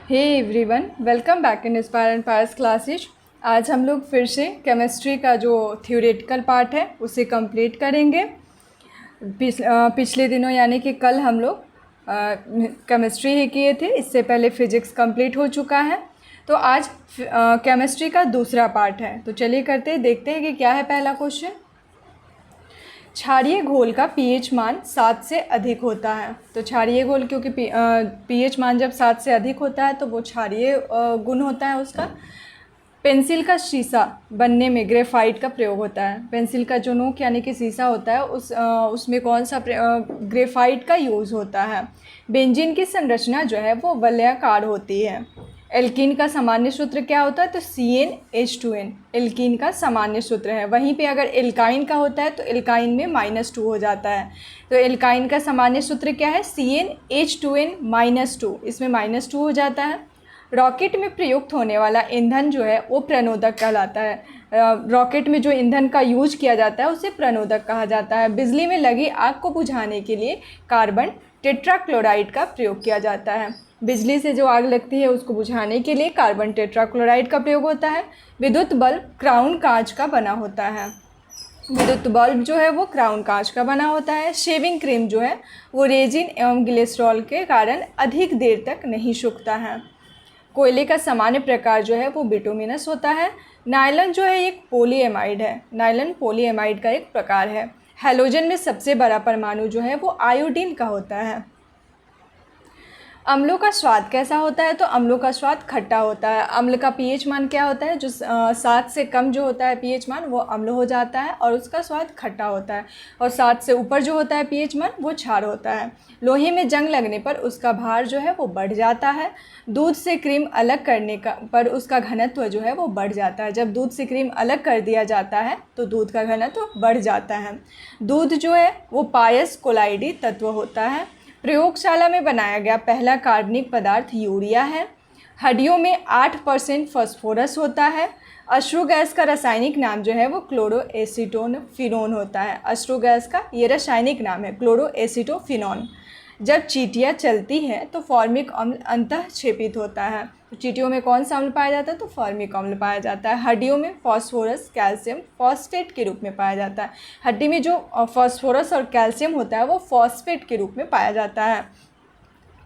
Hey everyone, welcome back in Inspire and Pyres classes. आज हम लोग फिर से केमिस्ट्री का जो थ्योरेटिकल पार्ट है उसे कंप्लीट करेंगे। पिछले दिनों यानी कि कल हम लोग केमिस्ट्री ही किए थे, इससे पहले फिजिक्स कंप्लीट हो चुका है। तो आज केमिस्ट्री का दूसरा पार्ट है। तो चलिए देखते हैं कि क्या है पहला क्वेश्चन। क्षारीय घोल का पीएच मान 7 से अधिक होता है। तो क्षारीय घोल क्योंकि पीएच मान जब 7 से अधिक होता है तो वो क्षारीय गुण होता है उसका। पेंसिल का शीशा बनने में ग्रेफाइट का प्रयोग होता है। पेंसिल का जो नोक यानी कि शीशा होता है उसमें कौन सा ग्रेफाइट का यूज़ होता है। बेंजीन की संरचना जो है वो वलयाकार होती है। एल्कीन का सामान्य सूत्र क्या होता है? तो CnH2n एल्कीन का सामान्य सूत्र है। वहीं पे अगर एल्काइन का होता है तो एल्काइन में -2 हो जाता है। तो एल्काइन का सामान्य सूत्र क्या है? CnH2n-2, इसमें -2 हो जाता है। रॉकेट में प्रयुक्त होने वाला ईंधन जो है वो प्रणोदक कहलाता है। रॉकेट में जो ईंधन का यूज किया जाता है उसे प्रणोदक कहा जाता है। बिजली में लगी आग को बुझाने के लिए कार्बन टेट्राक्लोराइड का प्रयोग किया जाता है। बिजली से जो आग लगती है उसको बुझाने के लिए कार्बन टेट्राक्लोराइड का प्रयोग होता है। विद्युत बल्ब क्राउन कांच का बना होता है। विद्युत बल्ब जो है वो क्राउन कांच का बना होता है। शेविंग क्रीम जो है वो रेजिन एवं ग्लिसरॉल के कारण अधिक देर तक नहीं सूखता है। कोयले का सामान्य प्रकार जो है वो बिटुमिनस होता है। नायलॉन जो है एक पॉलीएमाइड है। नायलॉन पॉलीएमाइड का एक प्रकार है। हैलोजन में सबसे बड़ा परमाणु जो है वो आयोडीन का होता है। अम्लों का स्वाद कैसा होता है? तो अम्लों का स्वाद खट्टा होता है। अम्ल का पीएच मान क्या होता है? जो 7 से कम जो होता है पीएच मान वो अम्ल हो जाता है और उसका स्वाद खट्टा होता है। और 7 से ऊपर जो होता है पीएच मान वो क्षार होता है। लोहे में जंग लगने पर उसका भार जो है वो बढ़ जाता है। दूध से क्रीम अलग करने पर उसका घनत्व जो है वो बढ़ जाता है। जब दूध से क्रीम अलग कर दिया जाता है तो दूध का घनत्व बढ़ जाता है। दूध जो है वो पायस कोलाइडी तत्व होता है। प्रयोगशाला में बनाया गया पहला कार्बनिक पदार्थ यूरिया है। हड्डियों में 8% फास्फोरस होता है। अश्रु गैस का रासायनिक नाम जो है वो क्लोरोएसिटोफिनोन होता है। अश्रु गैस का ये रासायनिक नाम है क्लोरोएसिटोफिनोन। जब चींटियाँ चलती हैं तो फॉर्मिक अम्ल अंतःक्षेपित होता है। तो चींटियों में कौन सा अम्ल पाया जाता है? तो फॉर्मिक अम्ल पाया जाता है। हड्डियों में फास्फोरस कैल्शियम फॉस्फेट के रूप में पाया जाता है। हड्डी में जो फास्फोरस और कैल्शियम होता है वो फॉस्फेट के रूप में पाया जाता है।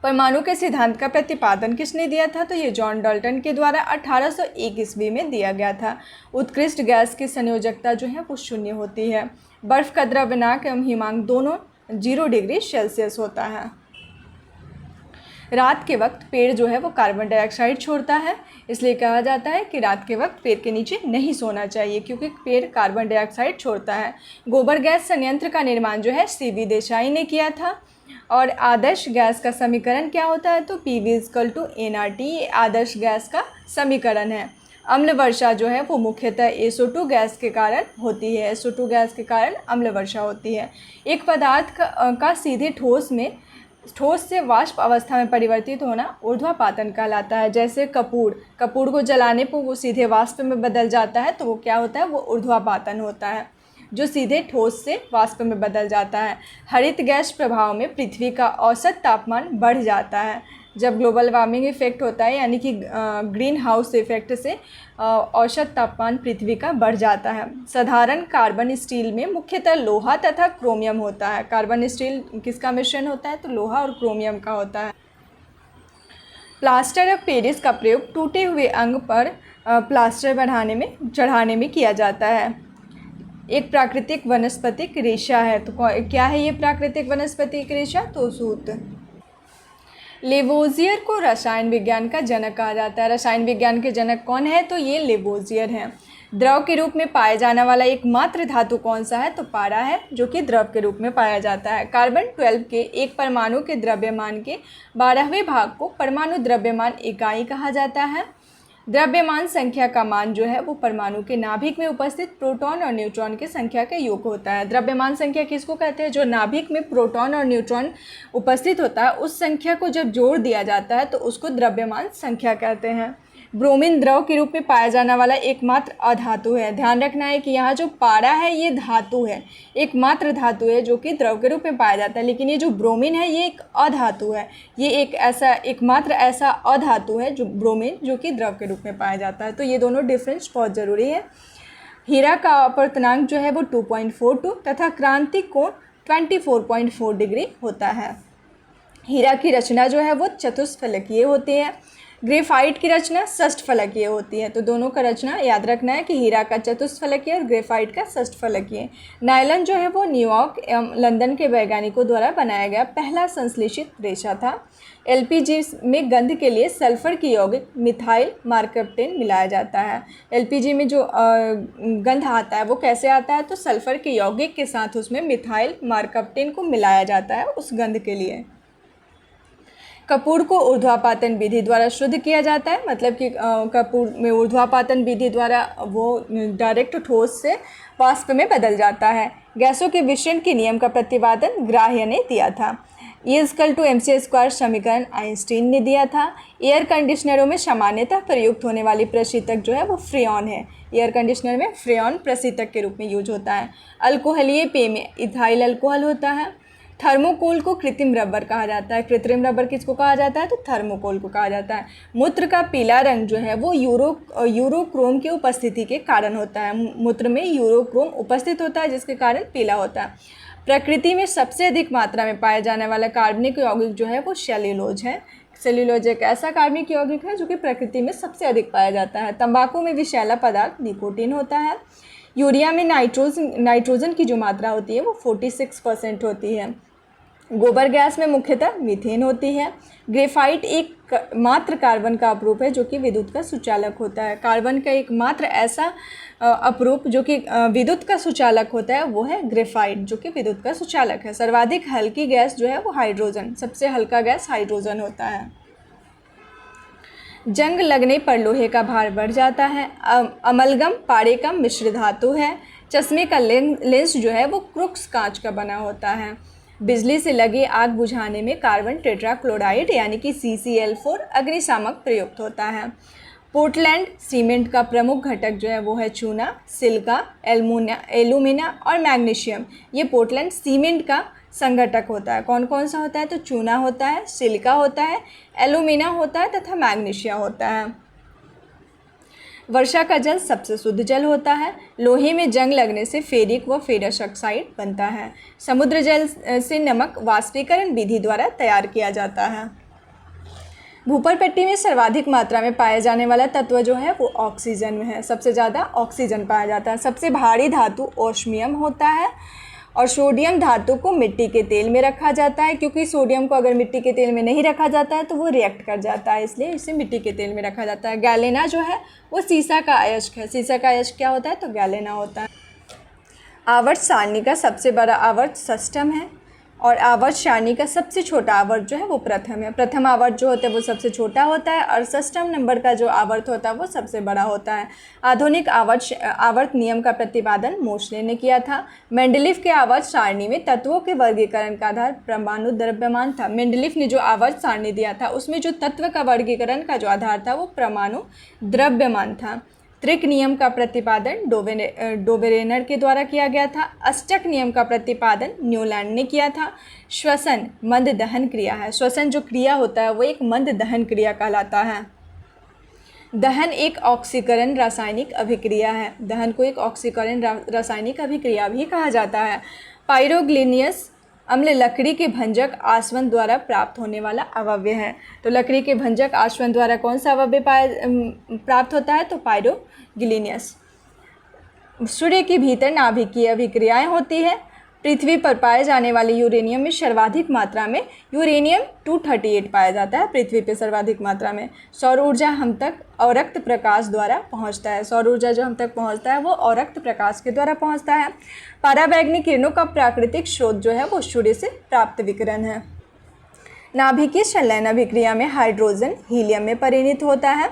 परमाणु के सिद्धांत का प्रतिपादन किसने दिया था? तो ये जॉन डाल्टन के द्वारा 1801 ईस्वी में दिया गया था। उत्कृष्ट गैस की संयोजकता जो है वो 0 होती है। बर्फ़ का द्रव्यनाक एवं हिमांक दोनों 0 डिग्री सेल्सियस होता है। रात के वक्त पेड़ जो है वो कार्बन डाइऑक्साइड छोड़ता है, इसलिए कहा जाता है कि रात के वक्त पेड़ के नीचे नहीं सोना चाहिए क्योंकि पेड़ कार्बन डाइऑक्साइड छोड़ता है। गोबर गैस संयंत्र का निर्माण जो है CV देसाई ने किया था। और आदर्श गैस का समीकरण क्या होता है? तो PV=nRT, ये आदर्श गैस का समीकरण है। अम्ल वर्षा जो है वो मुख्यतः SO2 गैस के कारण होती है। SO2 गैस के कारण अम्ल वर्षा होती है। एक पदार्थ का सीधे ठोस से वाष्प अवस्था में परिवर्तित होना ऊर्ध्वापातन कहलाता है। जैसे कपूर को जलाने पर वो सीधे वाष्प में बदल जाता है तो वो क्या होता है? वो ऊर्ध्वापातन होता है, जो सीधे ठोस से वाष्प में बदल जाता है। हरित गैस प्रभाव में पृथ्वी का औसत तापमान बढ़ जाता है। जब ग्लोबल वार्मिंग इफेक्ट होता है यानी कि ग्रीन हाउस इफेक्ट से औसत तापमान पृथ्वी का बढ़ जाता है। साधारण कार्बन स्टील में मुख्यतः लोहा तथा क्रोमियम होता है। कार्बन स्टील किसका मिश्रण होता है? तो लोहा और क्रोमियम का होता है। प्लास्टर ऑफ पेरिस का प्रयोग टूटे हुए अंग पर प्लास्टर चढ़ाने में किया जाता है। एक प्राकृतिक वनस्पतिक रेशा है। तो क्या है ये प्राकृतिक वनस्पतिक रेशा? तो सूत। लेवोजियर को रसायन विज्ञान का जनक कहा जाता है। रसायन विज्ञान के जनक कौन है? तो ये लेवोजियर हैं। द्रव के रूप में पाया जाने वाला एकमात्र धातु कौन सा है? तो पारा है, जो कि द्रव के रूप में पाया जाता है। कार्बन 12 के एक परमाणु के द्रव्यमान के 12वें भाग को परमाणु द्रव्यमान इकाई कहा जाता है। द्रव्यमान संख्या का मान जो है वो परमाणु के नाभिक में उपस्थित प्रोटॉन और न्यूट्रॉन की संख्या के योग होता है। द्रव्यमान संख्या किसको कहते हैं? जो नाभिक में प्रोटॉन और न्यूट्रॉन उपस्थित होता है उस संख्या को जब जोड़ दिया जाता है तो उसको द्रव्यमान संख्या कहते हैं। ब्रोमीन द्रव के रूप में पाया जाने वाला एकमात्र अधातु है। ध्यान रखना है कि यहाँ जो पारा है ये धातु है, एकमात्र धातु है जो कि द्रव के रूप में पाया जाता है, लेकिन ये जो ब्रोमीन है ये एक अधातु है। ये एकमात्र ऐसा अधातु है जो ब्रोमीन जो कि द्रव के रूप में पाया जाता है। तो ये दोनों डिफरेंस बहुत ज़रूरी है। हीरा का अपवर्तनांक जो है वो 2.42 तथा क्रांतिक कोण 24.4 डिग्री होता है। हीरा की रचना जो है वो चतुष्फलकीय होती है। ग्रेफाइट की रचना षष्ठफलकीय होती है। तो दोनों का रचना याद रखना है कि हीरा का चतुष्फलकीय और ग्रेफाइट का षष्ठफलकीय। नायलॉन जो है वो न्यूयॉर्क एवं लंदन के वैज्ञानिकों द्वारा बनाया गया पहला संश्लेषित रेशा था। एलपीजी में गंध के लिए सल्फर की यौगिक मिथाइल मार्कप्टेन मिलाया जाता है। एलपीजी में जो गंध आता है वो कैसे आता है, तो सल्फर के यौगिक के साथ उसमें मिथाइल मार्कप्टेन को मिलाया जाता है उस गंध के लिए। कपूर को ऊर्ध्वापातन विधि द्वारा शुद्ध किया जाता है, मतलब कि कपूर में ऊर्ध्वापातन विधि द्वारा वो डायरेक्ट ठोस से वाष्प में बदल जाता है। गैसों के विषयन के नियम का प्रतिपादन ग्राह्य ने दिया था। E=mc² समीकरण आइंस्टीन ने दिया था। एयर कंडीशनरों में सामान्यतः प्रयुक्त होने वाली प्रशीतक जो है वो फ्रेऑन है। एयर कंडीशनर में फ्रेऑन प्रशीतक के रूप में यूज होता है। अल्कोहलीय पेय में इथाइल अल्कोहल होता है। थर्मोकोल को कृत्रिम रबर कहा जाता है। कृत्रिम रबर किसको कहा जाता है, तो थर्मोकोल को कहा जाता है। मूत्र का पीला रंग जो है वो यूरोक्रोम की उपस्थिति के कारण होता है। मूत्र में यूरोक्रोम उपस्थित होता है जिसके कारण पीला होता है। प्रकृति में सबसे अधिक मात्रा में पाया जाने वाला कार्बनिक यौगिक जो है वो सेल्यूलोज है। सेल्यूलोज एक ऐसा कार्बनिक यौगिक है जो कि प्रकृति में सबसे अधिक पाया जाता है। तंबाकू में विषैला पदार्थ निकोटीन होता है। यूरिया में नाइट्रोजन की जो मात्रा होती है वो 46% होती है। गोबर गैस में मुख्यतः मीथेन होती है। ग्रेफाइट एक मात्र कार्बन का अपरूप है जो कि विद्युत का सुचालक होता है। कार्बन का एक मात्र ऐसा अपरूप जो कि विद्युत का सुचालक होता है वो है ग्रेफाइट, जो कि विद्युत का सुचालक है। सर्वाधिक हल्की गैस जो है वो हाइड्रोजन, सबसे हल्का गैस हाइड्रोजन होता है। जंग लगने पर लोहे का भार बढ़ जाता है। अमलगम पारे का मिश्र धातु है। चश्मे का लेंस जो है वो क्रुक्स कांच का बना होता है। बिजली से लगी आग बुझाने में कार्बन टेट्राक्लोराइड यानी कि CCl4 अग्निशामक प्रयुक्त होता है। पोर्टलैंड सीमेंट का प्रमुख घटक जो है वो है चूना, सिलिका, एल्यूमिना और मैग्नीशियम। ये पोर्टलैंड सीमेंट का संघटक होता है। कौन कौन सा होता है, तो चूना होता है, सिलिका होता है, एल्यूमिना होता है तथा मैग्नीशियम होता है। वर्षा का जल सबसे शुद्ध जल होता है। लोहे में जंग लगने से फेरिक व फेरस ऑक्साइड बनता है। समुद्र जल से नमक वाष्पीकरण विधि द्वारा तैयार किया जाता है। भूपर्पट्टी में सर्वाधिक मात्रा में पाया जाने वाला तत्व जो है वो ऑक्सीजन में है। सबसे ज़्यादा ऑक्सीजन पाया जाता है। सबसे भारी धातु ओस्मियम होता है। और सोडियम धातु को मिट्टी के तेल में रखा जाता है, क्योंकि सोडियम को अगर मिट्टी के तेल में नहीं रखा जाता है तो वो रिएक्ट कर जाता है, इसलिए इसे मिट्टी के तेल में रखा जाता है। गैलेना जो है वो सीसा का अयस्क है। सीसा का अयस्क क्या होता है, तो गैलेना होता है। आवर्त सारणी का सबसे बड़ा आवर्त षष्ठम है और आवर्त सारणी का सबसे छोटा आवर्त जो है वो प्रथम है। प्रथम आवर्त जो होता है वो सबसे छोटा होता है और षष्ठम नंबर का जो आवर्त होता है वो सबसे बड़ा होता है। आधुनिक आवर्त नियम का प्रतिपादन मोशले ने किया था। मेंडलीफ के आवर्त सारणी में तत्वों के वर्गीकरण का आधार परमाणु द्रव्यमान था। मेंडलीफ ने जो आवर्त सारणी दिया था उसमें जो तत्व का वर्गीकरण का जो आधार था वो परमाणु द्रव्यमान था। त्रिक नियम का प्रतिपादन डोबेरेनर के द्वारा किया गया था। अष्टक नियम का प्रतिपादन न्यूलैंड ने किया था। श्वसन मंद दहन क्रिया है। श्वसन जो क्रिया होता है वो एक मंद दहन क्रिया कहलाता है। दहन एक ऑक्सीकरण रासायनिक अभिक्रिया है। दहन को एक ऑक्सीकरण रासायनिक अभिक्रिया भी कहा जाता है। पायरोग्लिनियस अम्ल लकड़ी के भंजक आसवन द्वारा प्राप्त होने वाला अवयव है। तो लकड़ी के भंजक आसवन द्वारा कौन सा अवयव प्राप्त होता है, तो पायरोग्लिनियस। सूर्य के भीतर नाभिकीय अभिक्रियाएं होती है। पृथ्वी पर पाए जाने वाले यूरेनियम में सर्वाधिक मात्रा में यूरेनियम 238 पाया जाता है पृथ्वी पर सर्वाधिक मात्रा में। सौर ऊर्जा हम तक अवरक्त प्रकाश द्वारा पहुंचता है। सौर ऊर्जा जो हम तक पहुंचता है वो अवरक्त प्रकाश के द्वारा पहुंचता है। पराबैंगनी किरणों का प्राकृतिक स्रोत जो है वो सूर्य से प्राप्त विकिरण है। नाभिकीय संलयन अभिक्रिया में हाइड्रोजन हीलियम में परिणत होता है।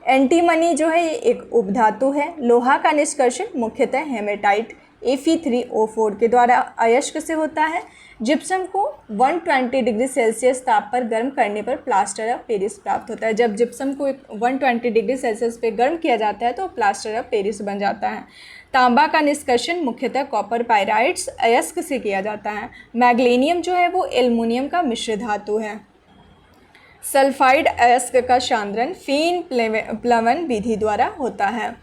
एंटीमनी जो है ये एक उपधातु है। लोहा का निष्कर्षण मुख्यतः हेमेटाइट Fe3O4 के द्वारा अयस्क से होता है। जिप्सम को 120 डिग्री सेल्सियस ताप पर गर्म करने पर प्लास्टर ऑफ पेरिस प्राप्त होता है। जब जिप्सम को 120 डिग्री सेल्सियस पे गर्म किया जाता है तो प्लास्टर ऑफ पेरिस बन जाता है। तांबा का निष्कर्षण मुख्यतः कॉपर पायराइड्स अयस्क से किया जाता है। मैग्नीशियम जो है वो एल्युमिनियम का मिश्र धातु है। सल्फाइड अयस्क का शांद्रण फीन प्लवन विधि द्वारा होता है।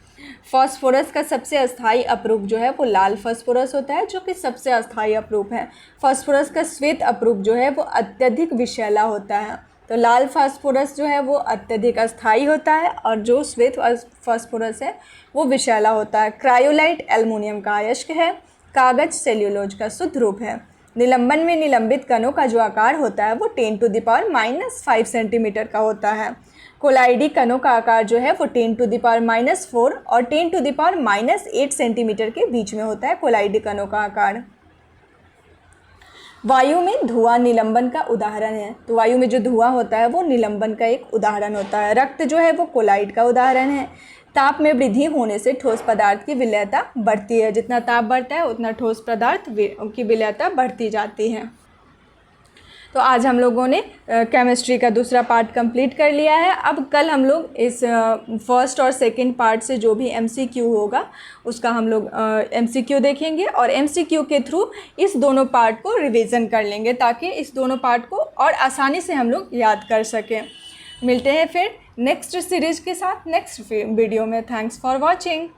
फास्फोरस का सबसे अस्थायी अपरूप जो है वो लाल फास्फोरस होता है, जो कि सबसे अस्थायी अपरूप है। फास्फोरस का श्वेत अपरूप जो है वो अत्यधिक विषैला होता है। तो लाल फास्फोरस जो है वो अत्यधिक अस्थायी होता है और जो श्वेत फास्फोरस है वो विषैला होता है। क्रायोलाइट एल्युमिनियम का अयस्क है। कागज सेल्यूलोज का शुद्ध रूप है। निलंबन में निलंबित कणों का जो आकार होता है वो 10⁻⁻5 सेंटीमीटर का होता है। कोलाइडी कणों का आकार जो है वो 10⁻⁻4 और 10⁻⁻8 सेंटीमीटर के बीच में होता है कोलाइडी कणों का आकार। वायु में धुआं निलंबन का उदाहरण है। तो वायु में जो धुआं होता है वो निलंबन का एक उदाहरण होता है। रक्त जो है वो कोलाइड का उदाहरण है। ताप में वृद्धि होने से ठोस पदार्थ की विलयता बढ़ती है। जितना ताप बढ़ता है उतना ठोस पदार्थ की विलयता बढ़ती जाती है। तो आज हम लोगों ने केमिस्ट्री का दूसरा पार्ट कंप्लीट कर लिया है। अब कल हम लोग इस फर्स्ट और सेकंड पार्ट से जो भी एमसीक्यू होगा उसका हम लोग एमसीक्यू देखेंगे और एमसीक्यू के थ्रू इस दोनों पार्ट को रिवीजन कर लेंगे ताकि इस दोनों पार्ट को और आसानी से हम लोग याद कर सकें। मिलते हैं फिर नेक्स्ट सीरीज़ के साथ नेक्स्ट वीडियो में। Thanks for watching.